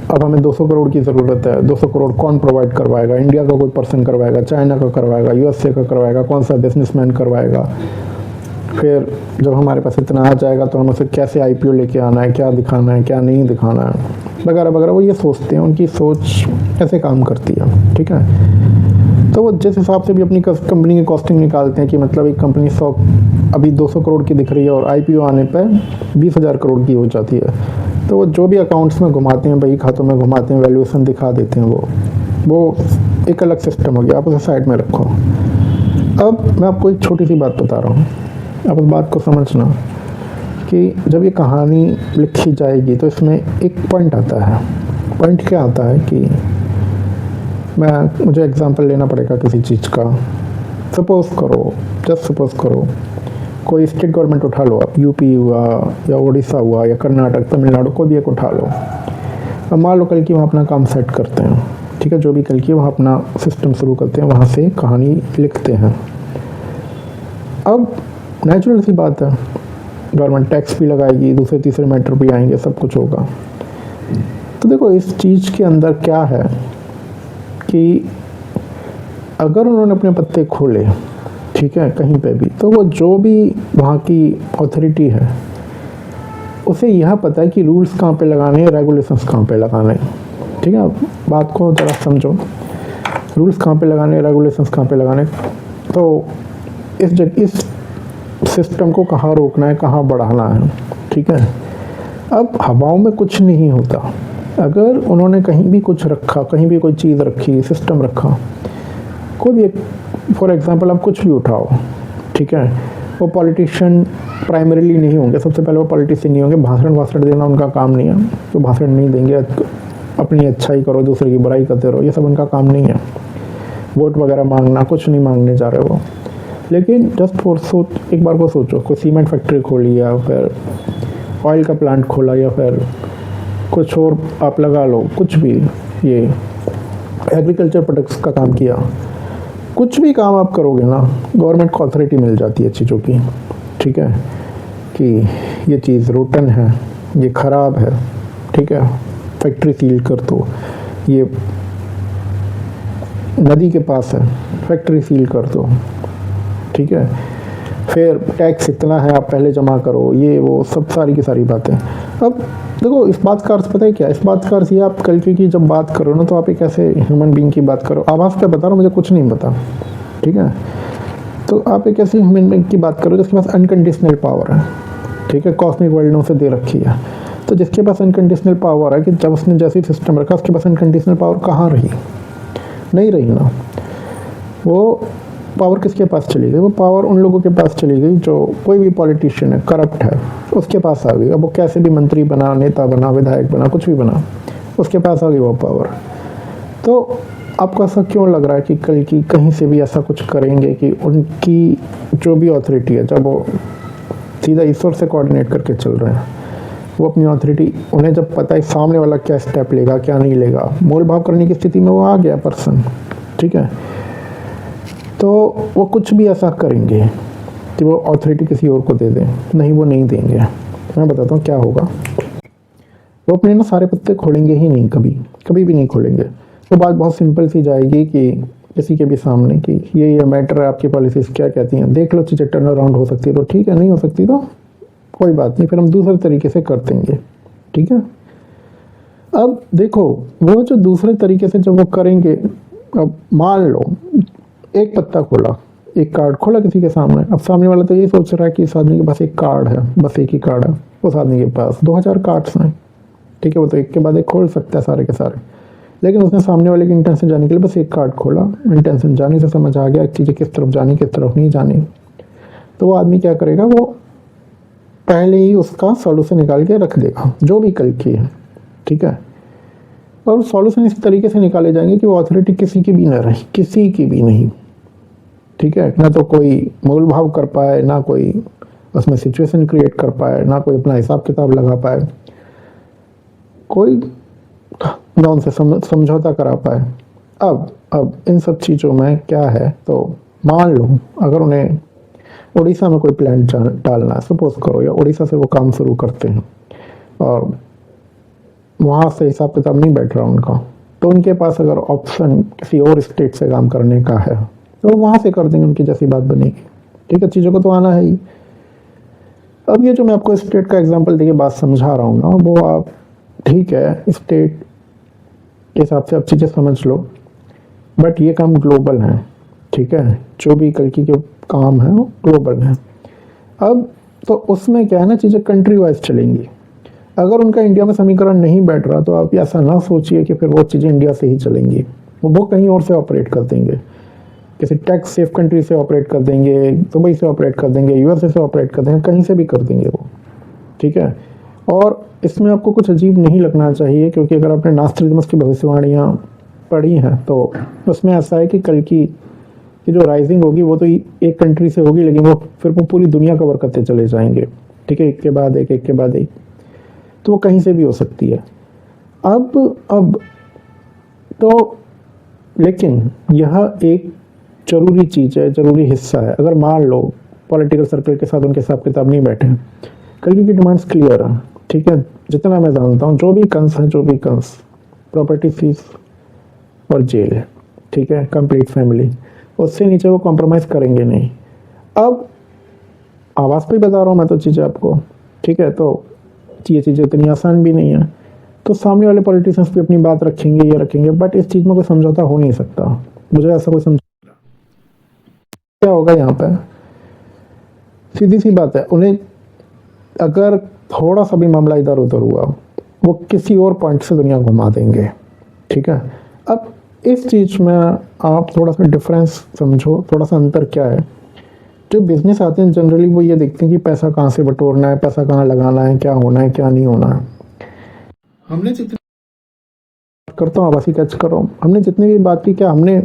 अब हमें 200 करोड़ की ज़रूरत है, 200 करोड़ कौन प्रोवाइड करवाएगा, इंडिया का कोई पर्सन करवाएगा, चाइना का करवाएगा, यूएसए का करवाएगा, कौन सा बिजनेसमैन करवाएगा, फिर जब हमारे पास इतना आ जाएगा तो हम उसे कैसे आईपीओ लेके आना है, क्या दिखाना है क्या नहीं दिखाना है वगैरह वगैरह, वो ये सोचते हैं, उनकी सोच ऐसे काम करती है। ठीक है, तो वो जिस हिसाब से भी अपनी कंपनी की कॉस्टिंग निकालते हैं कि मतलब एक कंपनी 100 अभी 200 करोड़ की दिख रही है और आईपीओ आने पर 20,000 करोड़ की हो जाती है, तो वो जो भी अकाउंट्स में घुमाते हैं, बही खातों में घुमाते हैं, वैल्यूएशन दिखा देते हैं, वो एक अलग सिस्टम हो गया, आप उसे साइड में रखो। अब मैं आपको एक छोटी सी बात बता रहा हूँ, आप उस बात को समझना कि जब ये कहानी लिखी जाएगी तो इसमें एक पॉइंट आता है। पॉइंट क्या आता है कि मुझे एग्जांपल लेना पड़ेगा किसी चीज़ का। सपोज़ करो, जस्ट सपोज़ करो कोई स्टेट गवर्नमेंट उठा लो आप, यूपी हुआ या उड़ीसा हुआ या कर्नाटक, तमिलनाडु, कोई भी एक उठा लो। अब मान लो कल की वहाँ अपना काम सेट करते हैं, ठीक है, जो भी कल की वहाँ अपना सिस्टम शुरू करते हैं, वहाँ से कहानी लिखते हैं। अब नेचुरल सी बात है, गवर्नमेंट टैक्स भी लगाएगी, दूसरे तीसरे मैटर भी आएंगे, सब कुछ होगा। तो देखो इस चीज़ के अंदर क्या है कि अगर उन्होंने अपने पत्ते खोले, ठीक है, कहीं पे भी, तो वो जो भी वहाँ की अथॉरिटी है उसे यह पता है कि रूल्स कहाँ पे लगाने हैं, रेगुलेशंस कहाँ पे लगाने हैं। ठीक है, बात को ज़रा समझो, रूल्स कहाँ पे लगाने, रेगुलेशंस कहाँ पे लगाने, तो इस सिस्टम को कहाँ रोकना है, कहाँ बढ़ाना है। ठीक है, अब हवाओं में कुछ नहीं होता, अगर उन्होंने कहीं भी कुछ रखा, कहीं भी कोई चीज़ रखी, सिस्टम रखा, कोई भी एक, फॉर एग्जांपल आप कुछ भी उठाओ, ठीक है, वो पॉलिटिशियन प्राइमरीली नहीं होंगे, सबसे पहले वो पॉलिटिशियन नहीं होंगे, भाषण देना उनका काम नहीं है, तो भाषण नहीं देंगे, अपनी अच्छाई करो, दूसरे की बुराई करते रहो, ये सब उनका काम नहीं है। वोट वगैरह मांगना, कुछ नहीं मांगने जा रहे वो। लेकिन जस्ट फॉर एक बार को सोचो, कोई सीमेंट फैक्ट्री खोली या फिर ऑयल का प्लांट खोला या फिर कुछ और आप लगा लो, कुछ भी, ये एग्रीकल्चर प्रोडक्ट्स का काम किया, कुछ भी काम आप करोगे ना, गवर्नमेंट को अथॉरिटी मिल जाती है चीज़ों की। ठीक है, कि ये चीज़ रोटन है, ये ख़राब है, ठीक है, फैक्ट्री सील कर दो, ये नदी के पास है, फैक्ट्री सील कर दो। ठीक है, फिर टैक्स इतना है, आप पहले जमा करो, ये वो सब सारी की सारी बातें। अब देखो इस बात का अर्थ पता है क्या, इस बात का अर्थ ये, आप कल की जब बात करो ना, तो आप एक ऐसे ह्यूमन बीइंग की बात करो, आवाज़ पे बता रहा हूँ, मुझे कुछ नहीं पता। ठीक है, तो आप एक ऐसे ह्यूमन बीइंग की बात करो जिसके पास अनकंडीशनल पावर है। ठीक है, कॉस्मिक वर्ल्ड ने उसे दे रखी है, तो जिसके पास अनकंडीशनल पावर है, कि जब उसने जैसे सिस्टम रखा, उसके पास अनकंडीशनल पावर कहाँ रही, नहीं रही ना। वो पावर किसके पास चली गई, वो पावर उन लोगों के पास चली गई जो कोई भी पॉलिटिशियन है, करप्ट है, उसके पास आ गई। अब वो कैसे भी मंत्री बना, नेता बना, विधायक बना, कुछ भी बना, उसके पास आ गई वो पावर। तो आपको ऐसा क्यों लग रहा है कि कल की कहीं से भी ऐसा कुछ करेंगे कि उनकी जो भी अथॉरिटी है, जब वो सीधा ईश्वर से कोऑर्डिनेट करके चल रहे हैं, वो अपनी अथॉरिटी, उन्हें जब पता है सामने वाला क्या स्टेप लेगा क्या नहीं लेगा, मोल भाव करने की स्थिति में वो आ गया पर्सन। ठीक है, तो वो कुछ भी ऐसा करेंगे कि वो अथॉरिटी किसी और को दे दें, नहीं वो नहीं देंगे। मैं बताता हूँ क्या होगा। वो अपने ना सारे पत्ते खोलेंगे ही नहीं, कभी कभी भी नहीं खोलेंगे। वो बात बहुत सिंपल सी जाएगी कि किसी के भी सामने कि ये मैटर है, आपकी पॉलिसीज क्या कहती हैं, देख लो, चीज़ें टर्न अराउंड हो सकती है तो ठीक है, नहीं हो सकती तो कोई बात नहीं, फिर हम दूसरे तरीके से कर देंगे, ठीक है। अब देखो, वो जो दूसरे तरीके से जब वो करेंगे, अब मान लो एक पत्ता खोला, एक कार्ड खोला किसी के सामने, अब सामने वाला तो ये सोच रहा है कि इस आदमी के पास एक कार्ड है, बस एक ही कार्ड है, उस आदमी के पास 2000 कार्ड्स हैं, ठीक है, वो तो एक के बाद एक खोल सकता है सारे के सारे, लेकिन उसने सामने वाले की इंटेंशन जाने के लिए बस एक कार्ड खोला, इंटेंशन जाने से समझ आ गया चीज़ें किस तरफ जानी किस तरफ नहीं जानी, तो वो आदमी क्या करेगा, वो पहले ही उसका सॉल्यूशन निकाल के रख देगा, जो भी कल की है, ठीक है। और सॉल्यूशन इस तरीके से निकाले जाएंगे कि वो अथॉरिटी किसी की भी ना रहे, किसी की भी नहीं, ठीक है, ना तो कोई मोल भाव कर पाए, ना कोई उसमें सिचुएशन क्रिएट कर पाए, ना कोई अपना हिसाब किताब लगा पाए, कोई ना उनसे समझौता करा पाए। अब इन सब चीज़ों में क्या है, तो मान लो अगर उन्हें उड़ीसा में कोई प्लांट डालना है, सपोज करो, या उड़ीसा से वो काम शुरू करते हैं और वहाँ से हिसाब किताब नहीं बैठ रहा उनका, तो उनके पास अगर ऑप्शन किसी और स्टेट से काम करने का है तो वो वहाँ से कर देंगे, उनकी जैसी बात बनेगी, ठीक है, चीज़ों को तो आना है ही। अब ये जो मैं आपको स्टेट का एग्जांपल देके बात समझा रहा हूँ ना, वो आप ठीक है स्टेट के हिसाब से आप चीज़ें समझ लो, बट ये काम ग्लोबल है, ठीक है, जो भी कल की जो काम है वो ग्लोबल है। अब तो उसमें क्या है ना, चीज़ें कंट्री वाइज चलेंगी। अगर उनका इंडिया में समीकरण नहीं बैठ रहा तो आप ऐसा ना सोचिए कि फिर वो चीज़ें इंडिया से ही चलेंगी, वो कहीं और से ऑपरेट कर देंगे, किसी टैक्स सेफ कंट्री से ऑपरेट कर देंगे, दुबई से ऑपरेट कर देंगे, यूएसए से ऑपरेट कर देंगे, कहीं से भी कर देंगे वो, ठीक है। और इसमें आपको कुछ अजीब नहीं लगना चाहिए, क्योंकि अगर आपने नास्ट्रेडमस की भविष्यवाणियाँ पढ़ी हैं तो उसमें ऐसा है कि कल की जो राइजिंग होगी वो तो एक कंट्री से होगी, लेकिन वो पूरी दुनिया कवर करते चले जाएंगे, ठीक है, एक के बाद एक, एक के बाद एक, तो वो कहीं से भी हो सकती है। अब तो लेकिन यह एक ज़रूरी चीज़ है, ज़रूरी हिस्सा है। अगर मान लो पॉलिटिकल सर्कल के साथ उनके हिसाब किताब नहीं बैठे, कल की डिमांड्स क्लियर है, ठीक है, जितना मैं जानता हूँ, जो भी कंस है, जो भी कंस, प्रॉपर्टी फीस और जेल, ठीक है, कंप्लीट फैमिली, उससे नीचे वो कॉम्प्रोमाइज़ करेंगे नहीं। अब आवाज़ पे बता रहा हूँ मैं तो चीज़ें आपको, ठीक है, तो ये चीज़ें इतनी आसान भी नहीं है, तो सामने वाले पॉलिटिशियंस भी अपनी बात रखेंगे, ये रखेंगे, बट इस चीज़ में कोई समझौता हो नहीं सकता, मुझे ऐसा कोई समझ, क्या होगा यहाँ पे, सीधी सी बात है, उन्हें अगर थोड़ा सा भी मामला इधर उधर हुआ, वो किसी और पॉइंट से दुनिया घुमा देंगे, ठीक है। अब इस चीज़ में आप थोड़ा सा डिफरेंस समझो, थोड़ा सा अंतर क्या है। जो बिजनेस आते हैं जनरली वो ये देखते हैं कि पैसा कहाँ से बटोरना है, पैसा कहाँ लगाना है, क्या होना है, क्या नहीं होना है। हमने जितनी करता हूँ, आवासी कैच कर रहा हूँ, हमने जितनी भी बात की, क्या हमने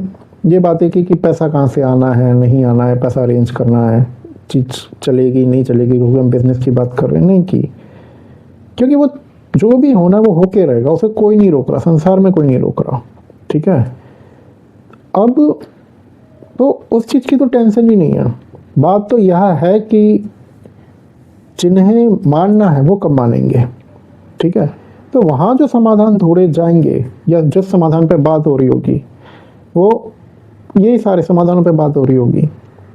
ये बातें की कि पैसा कहाँ से आना है, नहीं आना है, पैसा अरेंज करना है, चीज़ चलेगी नहीं चलेगी, क्योंकि हम बिजनेस की बात कर रहे हैं, नहीं की, क्योंकि वो जो भी होना वो होके रहेगा, उसे कोई नहीं रोक रहा, संसार में कोई नहीं रोक रहा, ठीक है। अब तो उस चीज़ की तो टेंशन ही नहीं है, बात तो यह है कि जिन्हें मानना है वो कब मानेंगे, ठीक है। तो वहाँ जो समाधान ढूंढे जाएंगे, या जिस समाधान पे बात हो रही होगी, वो यही सारे समाधानों पे बात हो रही होगी,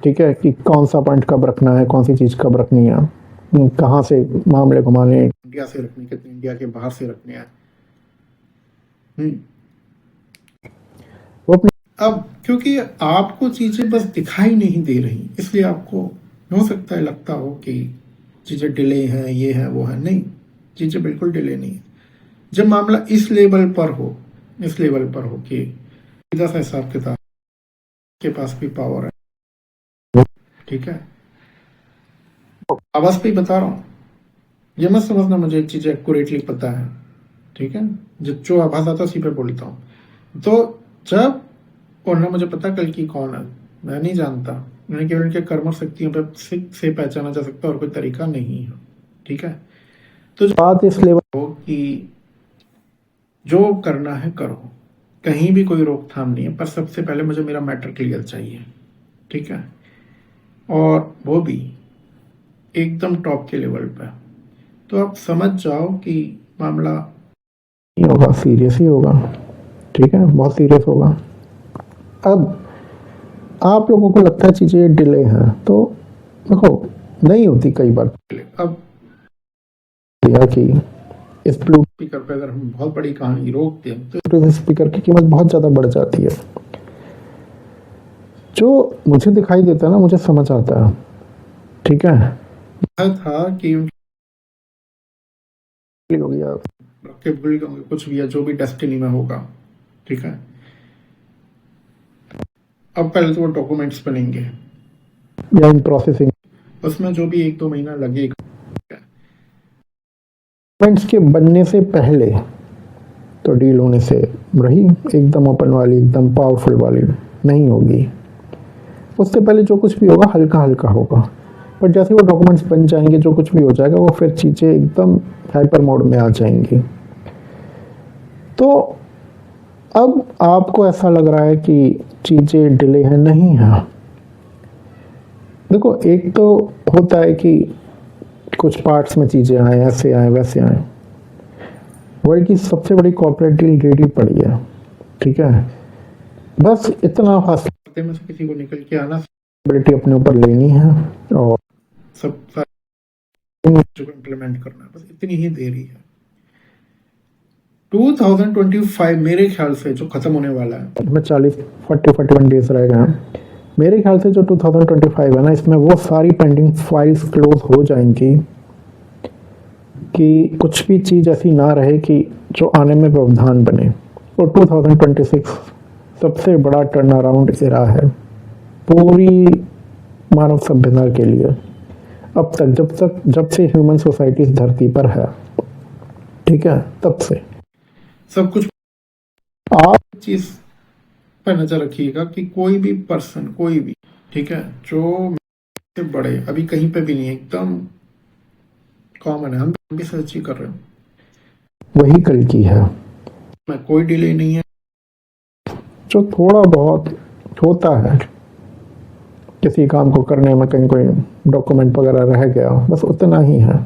ठीक है, कि कौन सा पॉइंट कब रखना है, कौन सी चीज़ कब रखनी है, कहाँ से मामले घुमाने, इंडिया से रखने, कितने इंडिया के बाहर से रखने हैं, वो अपने, अब क्योंकि आपको चीज़ें बस दिखाई नहीं दे रही, इसलिए आपको हो सकता है लगता हो कि चीज़ें डिले हैं, ये है वो है, नहीं, चीज़ें बिल्कुल डिले नहीं है। जब मामला इस लेवल पर हो, इस लेवल पर हो कि सीधा सा हिसाब किताब के पास भी पावर है, ठीक है, आवाज पे ही बता रहा हूँ, ये मत समझना मुझे चीज़ें एक्यूरेटली पता है, ठीक है, जो आवाज आता उसी पे बोलता हूँ। तो जब, और ना मुझे पता कल की कौन है, मैं नहीं जानता, मैंने केवल इनके कर्म और शक्तियों पर से पहचाना जा सकता और कोई तरीका नहीं है, ठीक है। तो बात इस लेवल हो कि जो करना है करो, कहीं भी कोई रोकथाम नहीं है, पर सबसे पहले मुझे मेरा मैटर क्लियर चाहिए, ठीक है, और वो भी एकदम टॉप के लेवल पे। तो आप समझ जाओ कि मामला नहीं होगा, सीरियस ही होगा, ठीक है, बहुत सीरियस होगा। अब आप लोगों को लगता है चीज़ें डिले हैं, तो देखो नहीं होती कई बार। अब दिया कि इस ब्लूटूथ स्पीकर पे अगर हम बहुत बड़ी कहानी रोक दें तो ब्लूटूथ स्पीकर की कीमत बहुत ज़्यादा बढ़ जाती है। जो मुझे दिखाई देता है ना, मुझे समझ आता है, ठीक है। यह था कि हो गया, रखे भूल गए कुछ भी है, जो भी डेस्टिनी में होगा, ठीक है। अब पहले तो वो डॉक्यूमेंट्स बनेंगे या इन प्रोसेसिंग, उसमें जो भी 1-2 महीना लगेगा। डॉक्यूमेंट्स के बनने से पहले तो डील होने से रही एकदम ओपन वाली, एकदम पावरफुल वाली नहीं होगी। उससे पहले जो कुछ भी होगा हल्का हल्का होगा, पर जैसे वो डॉक्यूमेंट्स बन जाएंगे, जो कुछ भी हो जाएगा, वो फिर चीज़ें एकदम हाइपर मोड में आ जाएंगी। तो अब आपको ऐसा लग रहा है कि चीज़ें डिले है, नहीं है। देखो एक तो होता है कि कुछ पार्ट्स में चीज़ें आए, ऐसे आए वैसे आए। वर्ल्ड की सबसे बड़ी कॉर्पोरेट डील रेडी पड़ी है, ठीक है। बस इतना फासले में से किसी को निकल के आना, रिस्पॉन्सिबिलिटी अपने ऊपर लेनी है और सब इम्प्लीमेंट करना है, बस इतनी ही देरी है। 2025 मेरे ख्याल से जो खत्म होने वाला है, इसमें 41 डेज रह गए हैं। मेरे ख्याल से जो 2025 है ना, इसमें वो सारी पेंडिंग फाइल्स क्लोज हो जाएंगी कि कुछ भी चीज़ ऐसी ना रहे कि जो आने में व्यवधान बने। और 2026 सबसे बड़ा टर्न अराउंड एरा है पूरी मानव सभ्यता के लिए। अब तक जब से ह्यूमन सोसाइटी इस धरती पर है, ठीक है, तब से सब कुछ। आप चीज पर नजर रखिएगा कि कोई भी पर्सन, कोई भी, ठीक है, जो बड़े अभी कहीं पे भी नहीं है, एकदम कॉमन है, हम भी सर्च ही कर रहे हैं, वही कल की है। मैं कोई डिले नहीं है, जो थोड़ा बहुत होता है किसी काम को करने में, कहीं कोई डॉक्यूमेंट वगैरह रह गया, बस उतना ही है।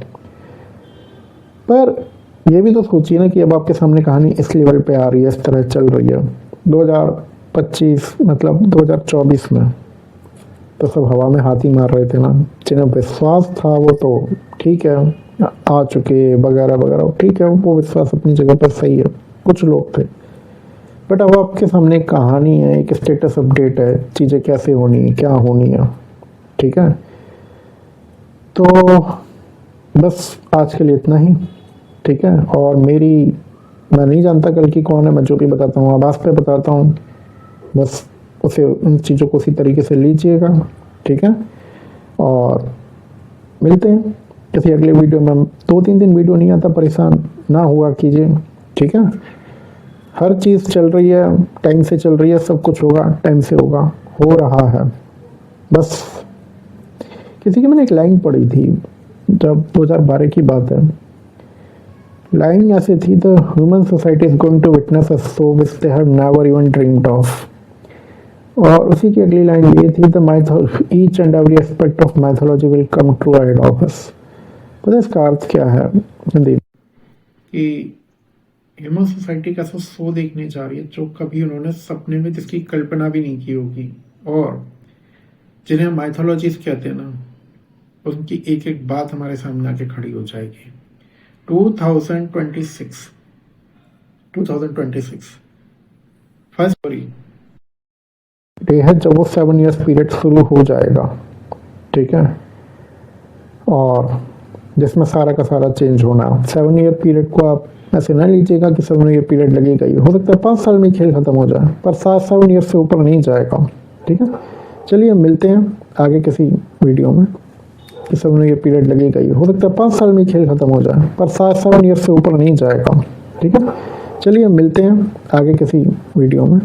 पर ये भी तो सोचिए ना कि अब आपके सामने कहानी इस लेवल पे आ रही है, इस तरह चल रही है। 2025 मतलब 2024 में तो सब हवा में हाथी मार रहे थे ना, जिन्हें विश्वास था वो तो ठीक है, आ चुके वगैरह वगैरह, ठीक है, वो विश्वास अपनी जगह पर सही है, कुछ लोग थे। बट अब आपके सामने एक कहानी है, एक स्टेटस अपडेट है, चीज़ें कैसे होनी है, क्या होनी है, ठीक है। तो बस आज के लिए इतना ही, ठीक है। और मैं नहीं जानता कल की कौन है, मैं जो भी बताता हूँ आवाज़ पे बताता हूँ, बस उसे उन चीज़ों को उसी तरीके से लीजिएगा, ठीक है। और मिलते हैं किसी अगले वीडियो में। 2-3 दिन वीडियो नहीं आता, परेशान ना हुआ कीजिए, ठीक है। हर चीज़ चल रही है, टाइम से चल रही है, सब कुछ होगा टाइम से होगा, हो रहा है। बस किसी की मैंने एक लाइन पढ़ी थी, जब 2012 की बात है, लाइन ऐसे थी, the human society is going to witness a show which they have never even dreamed of. और उसी की अगली लाइन ये थी, the each and every aspect of mythology will come true ahead of us. पता है इसका अर्थ क्या है हिंदी कि ह्यूमन सोसाइटी का शो देखने जा रही है जो कभी उन्होंने सपने में जिसकी कल्पना भी नहीं की होगी, और जिन्हें माइथोलॉजीज कहते हैं ना, उनकी एक एक बात हमारे सामने आके खड़ी हो जाएगी। 2026 फर्स्ट स्टोरी डे है जब वो 7 इयर्स पीरियड शुरू हो जाएगा, ठीक है, और जिसमें सारा का सारा चेंज होना। 7 ईयर पीरियड को आप ऐसे ना लीजिएगा कि 7 ईयर पीरियड लगेगा ही, हो सकता है 5 साल में खेल खत्म हो जाए, पर 7 ईयर से ऊपर नहीं जाएगा, ठीक है। चलिए मिलते हैं आगे किसी वीडियो में कि 7 ईयर पीरियड लगेगा ही, हो सकता है 5 साल में खेल खत्म हो जाए, पर 7 ईयर से ऊपर नहीं जाएगा, ठीक है। चलिए मिलते हैं आगे किसी वीडियो में।